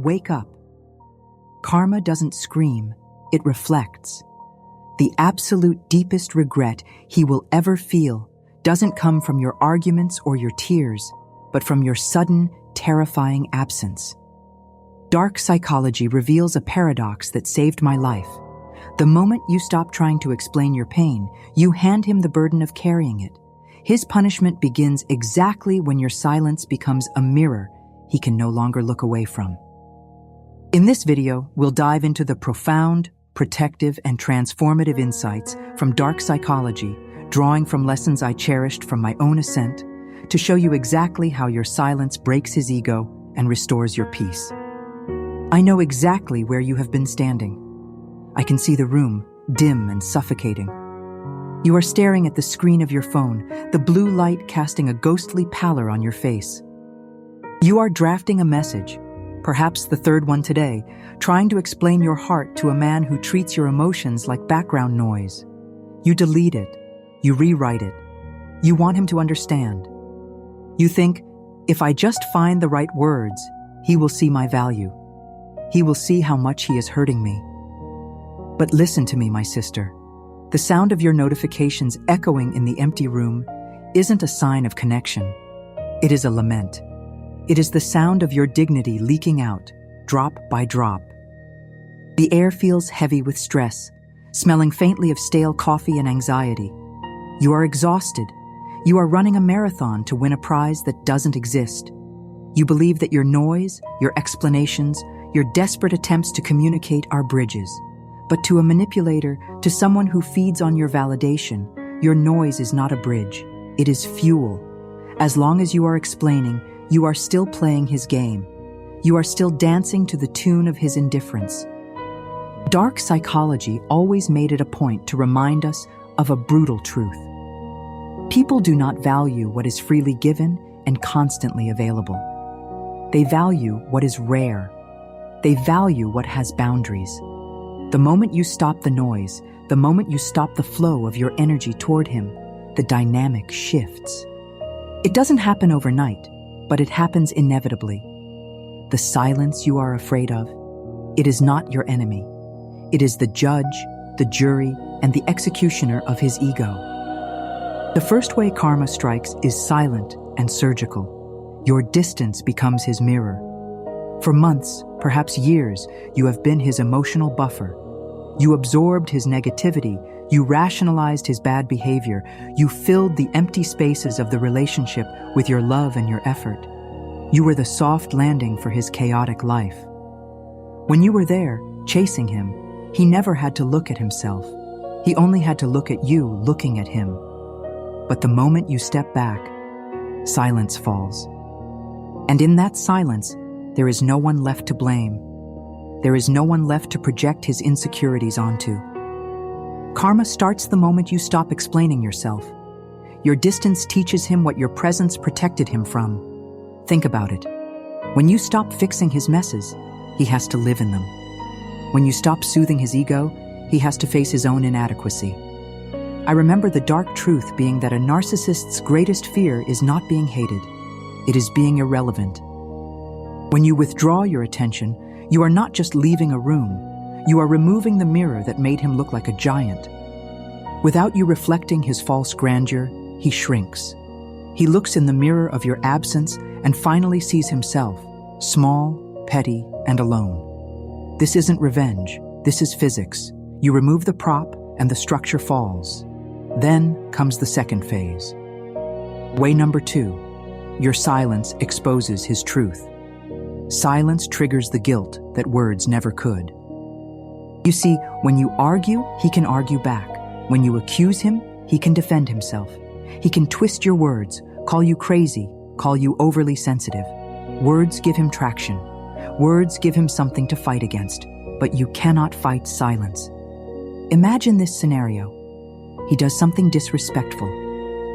wake up. Karma doesn't scream, it reflects. The absolute deepest regret he will ever feel doesn't come from your arguments or your tears, but from your sudden, terrifying absence. Dark psychology reveals a paradox that saved my life. The moment you stop trying to explain your pain, you hand him the burden of carrying it. His punishment begins exactly when your silence becomes a mirror he can no longer look away from. In this video, we'll dive into the profound, protective, and transformative insights from dark psychology, drawing from lessons I cherished from my own ascent, to show you exactly how your silence breaks his ego and restores your peace. I know exactly where you have been standing. I can see the room, dim and suffocating. You are staring at the screen of your phone, the blue light casting a ghostly pallor on your face. You are drafting a message, perhaps the third one today, trying to explain your heart to a man who treats your emotions like background noise. You delete it. You rewrite it. You want him to understand. You think, if I just find the right words, he will see my value. He will see how much he is hurting me. But listen to me, my sister. The sound of your notifications echoing in the empty room isn't a sign of connection. It is a lament. It is the sound of your dignity leaking out, drop by drop. The air feels heavy with stress, smelling faintly of stale coffee and anxiety. You are exhausted. You are running a marathon to win a prize that doesn't exist. You believe that your noise, your explanations, your desperate attempts to communicate are bridges. But to a manipulator, to someone who feeds on your validation, your noise is not a bridge. It is fuel. As long as you are explaining, you are still playing his game. You are still dancing to the tune of his indifference. Dark psychology always made it a point to remind us of a brutal truth. People do not value what is freely given and constantly available. They value what is rare. They value what has boundaries. The moment you stop the noise, the moment you stop the flow of your energy toward him, the dynamic shifts. It doesn't happen overnight, but it happens inevitably. The silence you are afraid of, it is not your enemy. It is the judge, the jury, and the executioner of his ego. The first way karma strikes is silent and surgical. Your distance becomes his mirror. For months, perhaps years, you have been his emotional buffer. You absorbed his negativity. You rationalized his bad behavior. You filled the empty spaces of the relationship with your love and your effort. You were the soft landing for his chaotic life. When you were there, chasing him, he never had to look at himself. He only had to look at you looking at him. But the moment you step back, silence falls. And in that silence, there is no one left to blame. There is no one left to project his insecurities onto. Karma starts the moment you stop explaining yourself. Your distance teaches him what your presence protected him from. Think about it. When you stop fixing his messes, he has to live in them. When you stop soothing his ego, he has to face his own inadequacy. I remember the dark truth being that a narcissist's greatest fear is not being hated. It is being irrelevant. When you withdraw your attention, you are not just leaving a room. You are removing the mirror that made him look like a giant. Without you reflecting his false grandeur, he shrinks. He looks in the mirror of your absence and finally sees himself, small, petty, and alone. This isn't revenge. This is physics. You remove the prop and the structure falls. Then comes the second phase. Way number 2. Your silence exposes his truth. Silence triggers the guilt that words never could. You see, when you argue, he can argue back. When you accuse him, he can defend himself. He can twist your words, call you crazy, call you overly sensitive. Words give him traction. Words give him something to fight against, but you cannot fight silence. Imagine this scenario. He does something disrespectful.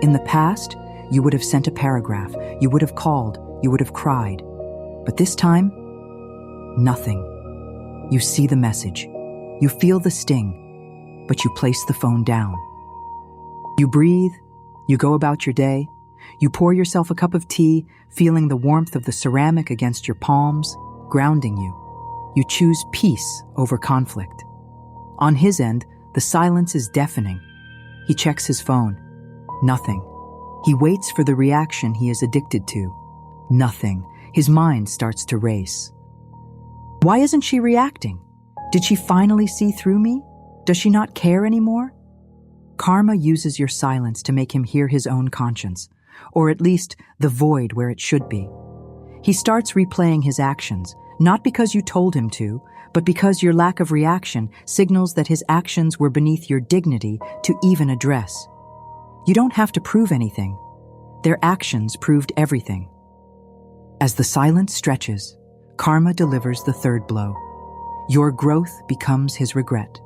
In the past, you would have sent a paragraph, you would have called, you would have cried. But this time, nothing. You see the message. You feel the sting, but you place the phone down. You breathe, you go about your day, you pour yourself a cup of tea, feeling the warmth of the ceramic against your palms, grounding you. You choose peace over conflict. On his end, the silence is deafening. He checks his phone. Nothing. He waits for the reaction he is addicted to. Nothing. His mind starts to race. Why isn't she reacting? Did she finally see through me? Does she not care anymore? Karma uses your silence to make him hear his own conscience, or at least the void where it should be. He starts replaying his actions, not because you told him to, but because your lack of reaction signals that his actions were beneath your dignity to even address. You don't have to prove anything. Their actions proved everything. As the silence stretches, karma delivers the third blow. Your growth becomes his regret.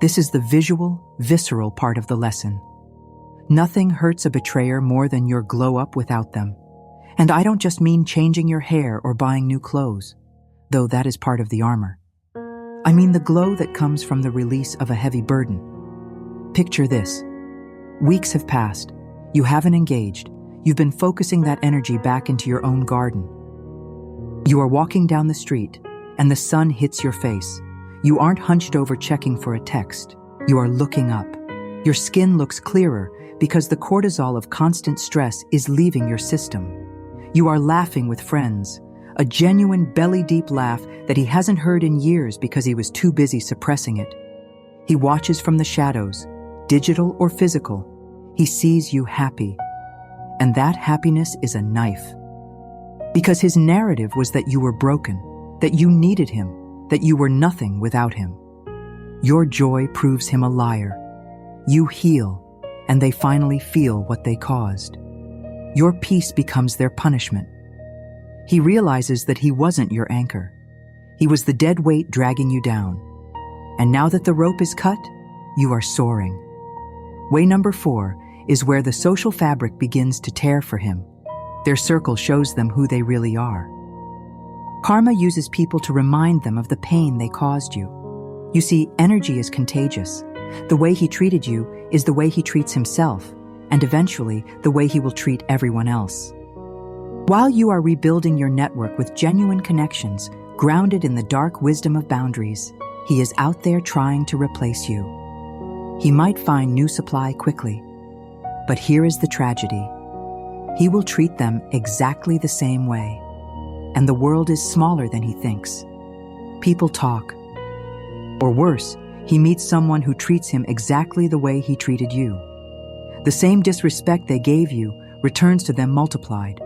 This is the visual, visceral part of the lesson. Nothing hurts a betrayer more than your glow up without them. And I don't just mean changing your hair or buying new clothes, though that is part of the armor. I mean the glow that comes from the release of a heavy burden. Picture this. Weeks have passed. You haven't engaged. You've been focusing that energy back into your own garden. You are walking down the street, and the sun hits your face. You aren't hunched over checking for a text. You are looking up. Your skin looks clearer because the cortisol of constant stress is leaving your system. You are laughing with friends, a genuine belly-deep laugh that he hasn't heard in years because he was too busy suppressing it. He watches from the shadows, digital or physical. He sees you happy. And that happiness is a knife. Because his narrative was that you were broken, that you needed him, that you were nothing without him. Your joy proves him a liar. You heal, and they finally feel what they caused. Your peace becomes their punishment. He realizes that he wasn't your anchor. He was the dead weight dragging you down. And now that the rope is cut, you are soaring. Way number 4 is where the social fabric begins to tear for him. Their circle shows them who they really are. Karma uses people to remind them of the pain they caused you. You see, energy is contagious. The way he treated you is the way he treats himself, and eventually the way he will treat everyone else. While you are rebuilding your network with genuine connections, grounded in the dark wisdom of boundaries, he is out there trying to replace you. He might find new supply quickly, but here is the tragedy. He will treat them exactly the same way, and the world is smaller than he thinks. People talk. Or worse, he meets someone who treats him exactly the way he treated you. The same disrespect they gave you returns to them multiplied.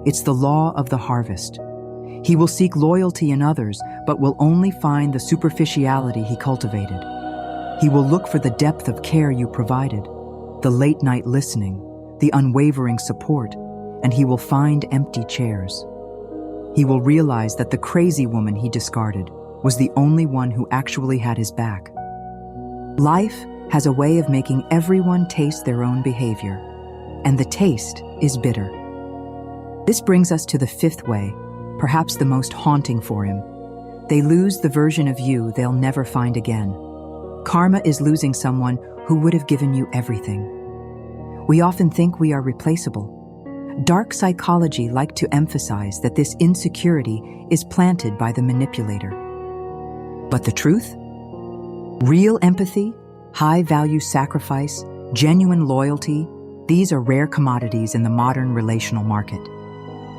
It's the law of the harvest. He will seek loyalty in others, but will only find the superficiality he cultivated. He will look for the depth of care you provided, the late-night listening, the unwavering support, and he will find empty chairs. He will realize that the crazy woman he discarded was the only one who actually had his back. Life has a way of making everyone taste their own behavior, and the taste is bitter. This brings us to the 5th way, perhaps the most haunting for him. They lose the version of you they'll never find again. Karma is losing someone who would have given you everything. We often think we are replaceable. Dark psychology likes to emphasize that this insecurity is planted by the manipulator. But the truth? Real empathy, high-value sacrifice, genuine loyalty, these are rare commodities in the modern relational market.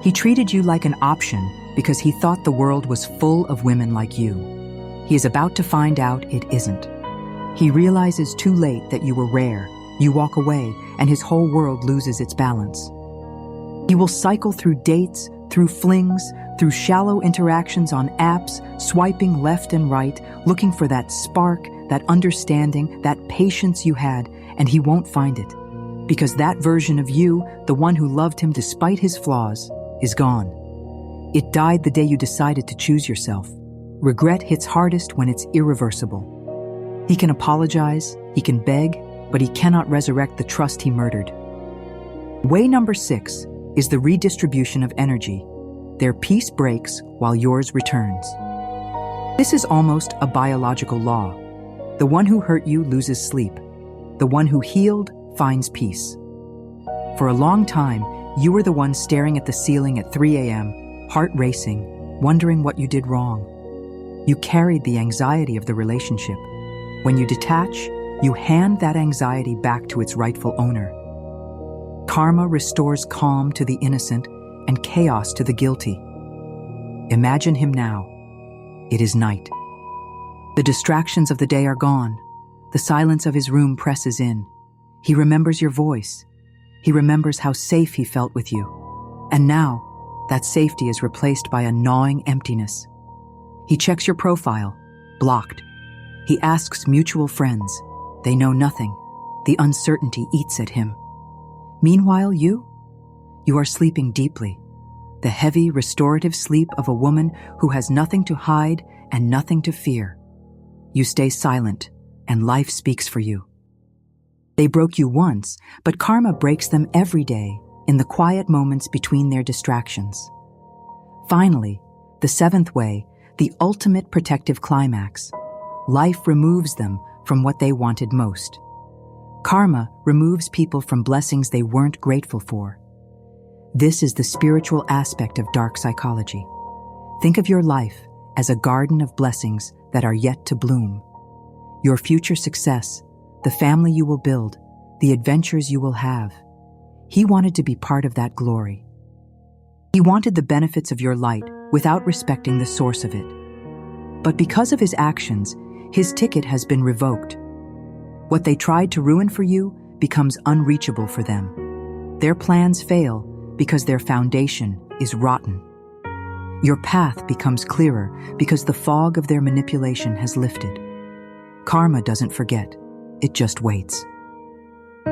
He treated you like an option because he thought the world was full of women like you. He is about to find out it isn't. He realizes too late that you were rare. You walk away, and his whole world loses its balance. He will cycle through dates, through flings, through shallow interactions on apps, swiping left and right, looking for that spark, that understanding, that patience you had, and he won't find it. Because that version of you, the one who loved him despite his flaws, is gone. It died the day you decided to choose yourself. Regret hits hardest when it's irreversible. He can apologize, he can beg, but he cannot resurrect the trust he murdered. Way number 6 is the redistribution of energy. Their peace breaks while yours returns. This is almost a biological law. The one who hurt you loses sleep. The one who healed finds peace. For a long time, you were the one staring at the ceiling at 3 a.m., heart racing, wondering what you did wrong. You carried the anxiety of the relationship. When you detach, you hand that anxiety back to its rightful owner. Karma restores calm to the innocent and chaos to the guilty. Imagine him now. It is night. The distractions of the day are gone. The silence of his room presses in. He remembers your voice. He remembers how safe he felt with you. And now, that safety is replaced by a gnawing emptiness. He checks your profile. Blocked. He asks mutual friends. They know nothing. The uncertainty eats at him. Meanwhile, you are sleeping deeply. The heavy, restorative sleep of a woman who has nothing to hide and nothing to fear. You stay silent, and life speaks for you. They broke you once, but karma breaks them every day in the quiet moments between their distractions. Finally, the seventh way, the ultimate protective climax. Life removes them from what they wanted most. Karma removes people from blessings they weren't grateful for. This is the spiritual aspect of dark psychology. Think of your life as a garden of blessings that are yet to bloom. Your future success, the family you will build, the adventures you will have. He wanted to be part of that glory. He wanted the benefits of your light without respecting the source of it. But because of his actions, his ticket has been revoked. What they tried to ruin for you becomes unreachable for them. Their plans fail because their foundation is rotten. Your path becomes clearer because the fog of their manipulation has lifted. Karma doesn't forget, it just waits.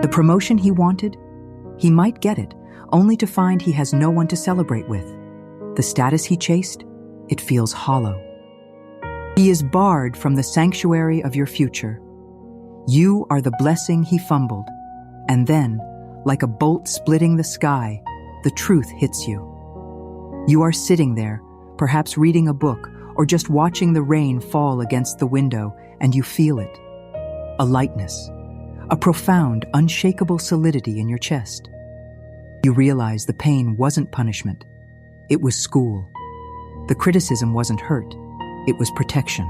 The promotion he wanted, he might get it, only to find he has no one to celebrate with. The status he chased, it feels hollow. He is barred from the sanctuary of your future. You are the blessing he fumbled. And then, like a bolt splitting the sky, the truth hits you. You are sitting there, perhaps reading a book or just watching the rain fall against the window, and you feel it. A lightness, a profound, unshakable solidity in your chest. You realize the pain wasn't punishment. It was school. The criticism wasn't hurt. It was protection.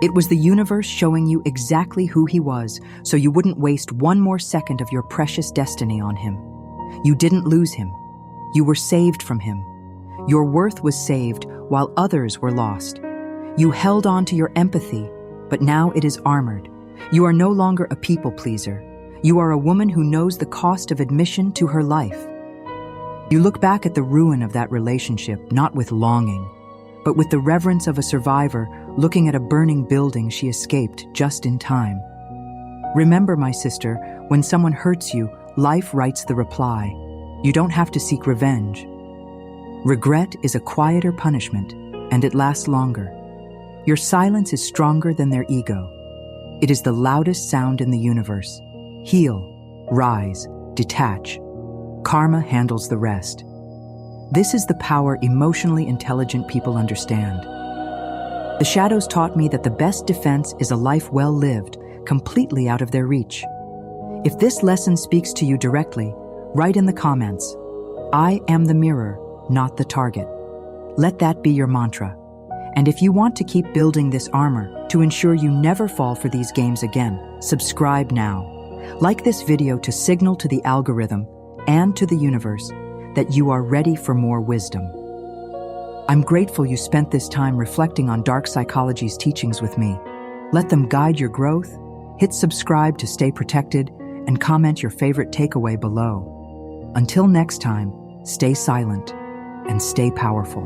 It was the universe showing you exactly who he was, so you wouldn't waste one more second of your precious destiny on him. You didn't lose him. You were saved from him. Your worth was saved while others were lost. You held on to your empathy, but now it is armored. You are no longer a people pleaser. You are a woman who knows the cost of admission to her life. You look back at the ruin of that relationship, not with longing, but with the reverence of a survivor looking at a burning building she escaped just in time. Remember, my sister, when someone hurts you, life writes the reply. You don't have to seek revenge. Regret is a quieter punishment, and it lasts longer. Your silence is stronger than their ego. It is the loudest sound in the universe. Heal, rise, detach. Karma handles the rest. This is the power emotionally intelligent people understand. The shadows taught me that the best defense is a life well lived, completely out of their reach. If this lesson speaks to you directly, write in the comments, "I am the mirror, not the target." Let that be your mantra. And if you want to keep building this armor to ensure you never fall for these games again, subscribe now. Like this video to signal to the algorithm and to the universe that you are ready for more wisdom. I'm grateful you spent this time reflecting on dark psychology's teachings with me. Let them guide your growth. Hit subscribe to stay protected and comment your favorite takeaway below. Until next time, stay silent and stay powerful.